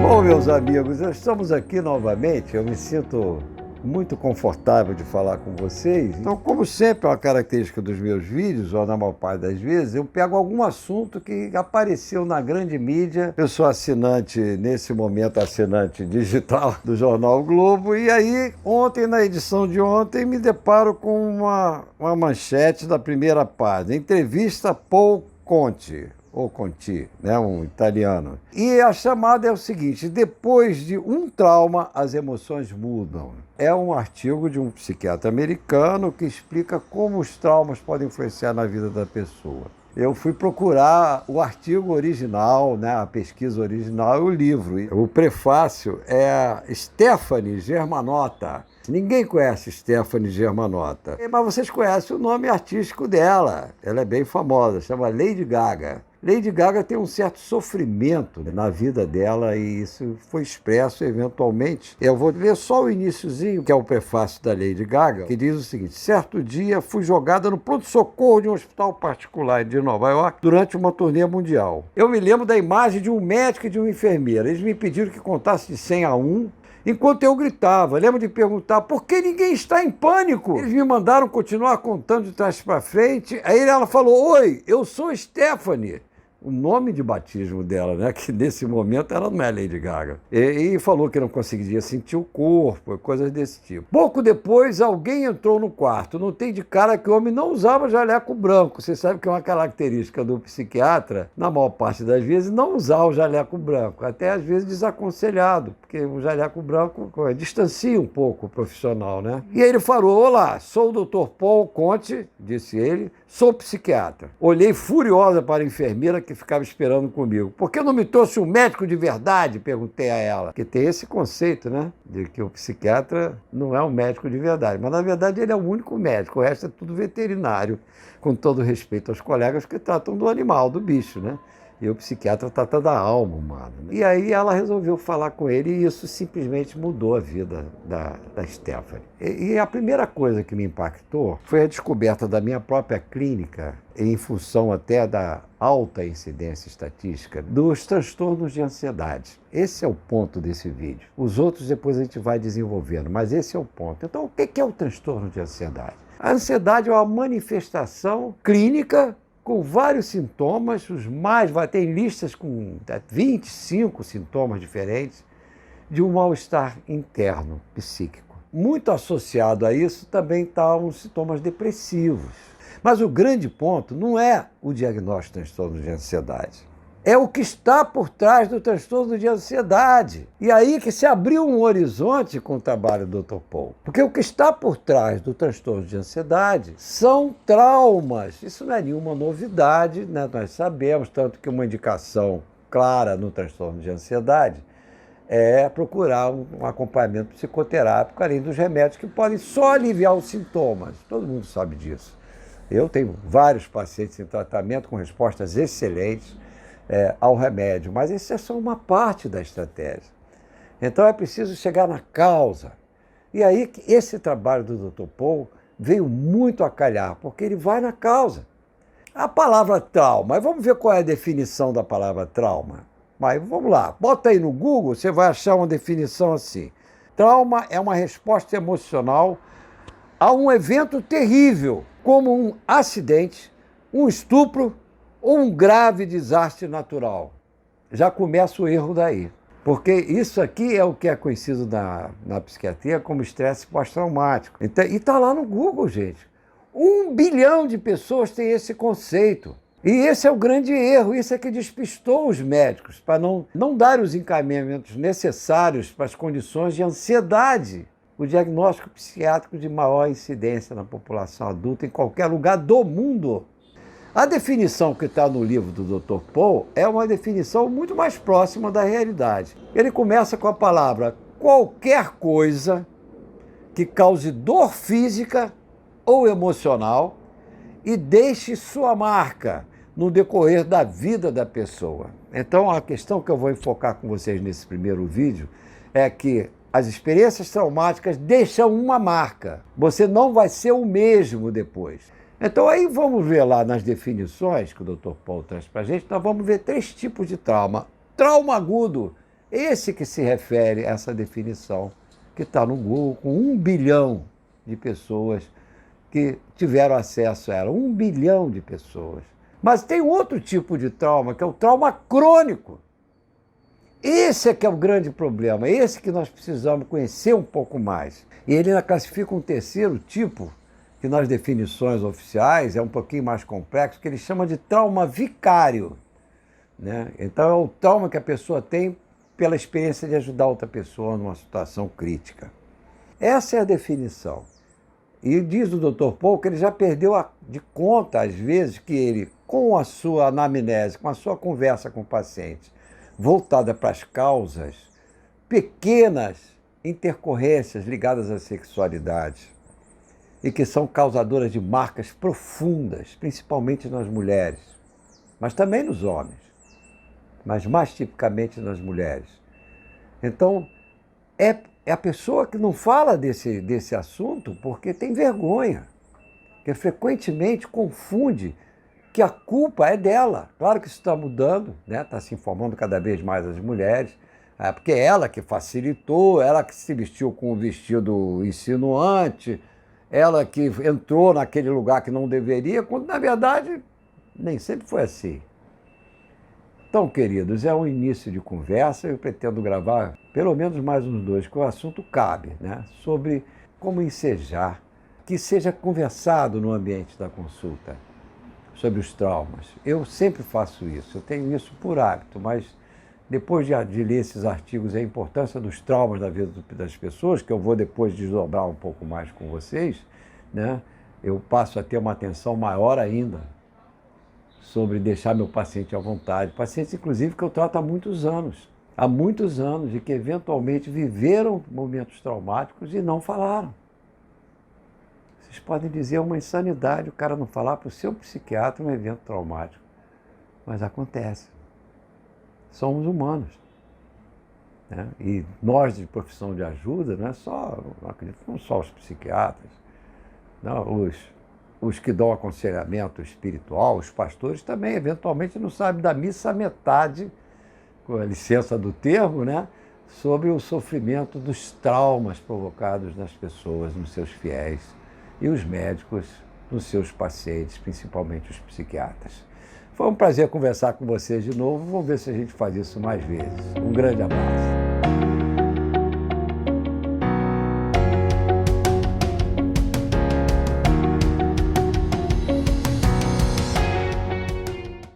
Bom, meus amigos, estamos aqui novamente. Eu me sinto muito confortável de falar com vocês. Então, como sempre é uma característica dos meus vídeos, ou na maior parte das vezes, eu pego algum assunto que apareceu na grande mídia. Eu sou assinante, nesse momento, assinante digital do Jornal o Globo. E aí, ontem, na edição de ontem, me deparo com uma manchete da primeira página. Entrevista Paul Conte. Ou Conti, né, um italiano. E a chamada é o seguinte: depois de um trauma, as emoções mudam. É um artigo de um psiquiatra americano que explica como os traumas podem influenciar na vida da pessoa. Eu fui procurar o artigo original, né, a pesquisa original e o livro. O prefácio é a Stefanie Germanotta. Ninguém conhece Stefanie Germanotta, mas vocês conhecem o nome artístico dela. Ela é bem famosa, chama Lady Gaga. Lady Gaga tem um certo sofrimento na vida dela e isso foi expresso eventualmente. Eu vou ler só o iniciozinho, que é o prefácio da Lady Gaga, que diz o seguinte: certo dia fui jogada no pronto-socorro de um hospital particular de Nova York durante uma turnê mundial. Eu me lembro da imagem de um médico e de uma enfermeira. Eles me pediram que contasse de 100 a 1. Enquanto eu gritava, lembro de perguntar por que ninguém está em pânico. Eles me mandaram continuar contando de trás para frente. Aí ela falou: oi, eu sou Stefanie. O nome de batismo dela, né? Que nesse momento ela não é Lady Gaga. E falou que não conseguia sentir o corpo, coisas desse tipo. Pouco depois, alguém entrou no quarto. Notei de cara que o homem não usava jaleco branco. Você sabe que é uma característica do psiquiatra, na maior parte das vezes, não usar o jaleco branco. Até às vezes desaconselhado, porque o jaleco branco distancia um pouco o profissional, né? E ele falou: olá, sou o Dr. Paul Conte, disse ele, sou psiquiatra. Olhei furiosa para a enfermeira que ficava esperando comigo. Por que não me trouxe um médico de verdade? Perguntei a ela. Porque tem esse conceito, né? De que o psiquiatra não é um médico de verdade. Mas, na verdade, ele é o único médico. O resto é tudo veterinário. Com todo respeito aos colegas que tratam do animal, do bicho, né? E o psiquiatra trata da alma humana. E aí ela resolveu falar com ele e isso simplesmente mudou a vida da Stefanie. E a primeira coisa que me impactou foi a descoberta da minha própria clínica, em função até da alta incidência estatística, dos transtornos de ansiedade. Esse é o ponto desse vídeo. Os outros depois a gente vai desenvolvendo, mas esse é o ponto. Então, o que é o transtorno de ansiedade? A ansiedade é uma manifestação clínica com vários sintomas, tem listas com 25 sintomas diferentes de um mal-estar interno psíquico. Muito associado a isso também estão os sintomas depressivos. Mas o grande ponto não é o diagnóstico de transtorno de ansiedade. É o que está por trás do transtorno de ansiedade. E aí que se abriu um horizonte com o trabalho do Dr. Paul. Porque o que está por trás do transtorno de ansiedade são traumas. Isso não é nenhuma novidade, né? Nós sabemos, tanto que uma indicação clara no transtorno de ansiedade é procurar um acompanhamento psicoterápico, além dos remédios que podem só aliviar os sintomas. Todo mundo sabe disso. Eu tenho vários pacientes em tratamento com respostas excelentes ao remédio, mas isso é só uma parte da estratégia. Então é preciso chegar na causa. E aí esse trabalho do Dr. Paul veio muito a calhar, porque ele vai na causa. A palavra trauma, vamos ver qual é a definição da palavra trauma. Mas vamos lá, bota aí no Google, você vai achar uma definição assim: trauma é uma resposta emocional a um evento terrível, como um acidente, um estupro ou um grave desastre natural. Já começa o erro daí. Porque isso aqui é o que é conhecido na psiquiatria como estresse pós-traumático. Então, e está lá no Google, gente. 1 bilhão de pessoas têm esse conceito. E esse é o grande erro, isso é que despistou os médicos, para não dar os encaminhamentos necessários para as condições de ansiedade. O diagnóstico psiquiátrico de maior incidência na população adulta em qualquer lugar do mundo. A definição que está no livro do Dr. Paul é uma definição muito mais próxima da realidade. Ele começa com a palavra qualquer coisa que cause dor física ou emocional e deixe sua marca no decorrer da vida da pessoa. Então, a questão que eu vou enfocar com vocês nesse primeiro vídeo é que as experiências traumáticas deixam uma marca. Você não vai ser o mesmo depois. Então aí vamos ver lá nas definições que o Dr. Paul traz para a gente, nós vamos ver 3 tipos de trauma. Trauma agudo Esse que se refere a essa definição que está no Google, com 1 bilhão de pessoas que tiveram acesso a ela. 1 bilhão de pessoas. Mas tem outro tipo de trauma, que é o trauma crônico. Esse é que é o grande problema, esse que nós precisamos conhecer um pouco mais. E ele ainda classifica um terceiro tipo, que nas definições oficiais é um pouquinho mais complexo, que ele chama de trauma vicário, né? Então é o trauma que a pessoa tem pela experiência de ajudar outra pessoa numa situação crítica. Essa é a definição. E diz o Dr. Paul que ele já perdeu de conta, às vezes, que ele, com a sua anamnese, com a sua conversa com o paciente, voltada para as causas, pequenas intercorrências ligadas à sexualidade, e que são causadoras de marcas profundas, principalmente nas mulheres, mas também nos homens, mas mais tipicamente nas mulheres. Então, é a pessoa que não fala desse assunto porque tem vergonha, que frequentemente confunde que a culpa é dela. Claro que isso está mudando, né? Está se informando cada vez mais as mulheres, porque é ela que facilitou, ela que se vestiu com o vestido insinuante, ela que entrou naquele lugar que não deveria, quando na verdade nem sempre foi assim. Então, queridos, é um início de conversa, eu pretendo gravar pelo menos mais uns 2, que o assunto cabe, né? Sobre como ensejar, que seja conversado no ambiente da consulta, sobre os traumas. Eu sempre faço isso, eu tenho isso por hábito, mas depois de ler esses artigos, a importância dos traumas na vida das pessoas, que eu vou depois desdobrar um pouco mais com vocês, né? Eu passo a ter uma atenção maior ainda sobre deixar meu paciente à vontade. Pacientes, inclusive, que eu trato há muitos anos, e que eventualmente viveram momentos traumáticos e não falaram. Vocês podem dizer, é uma insanidade o cara não falar para o seu psiquiatra um evento traumático, mas acontece. Somos humanos, né? E nós de profissão de ajuda, não acredito, não só os psiquiatras, não, os que dão aconselhamento espiritual, os pastores também, eventualmente, não sabem da missa a metade, com a licença do termo, né? Sobre o sofrimento dos traumas provocados nas pessoas, nos seus fiéis, e os médicos nos seus pacientes, principalmente os psiquiatras. Foi um prazer conversar com vocês de novo. Vamos ver se a gente faz isso mais vezes. Um grande abraço.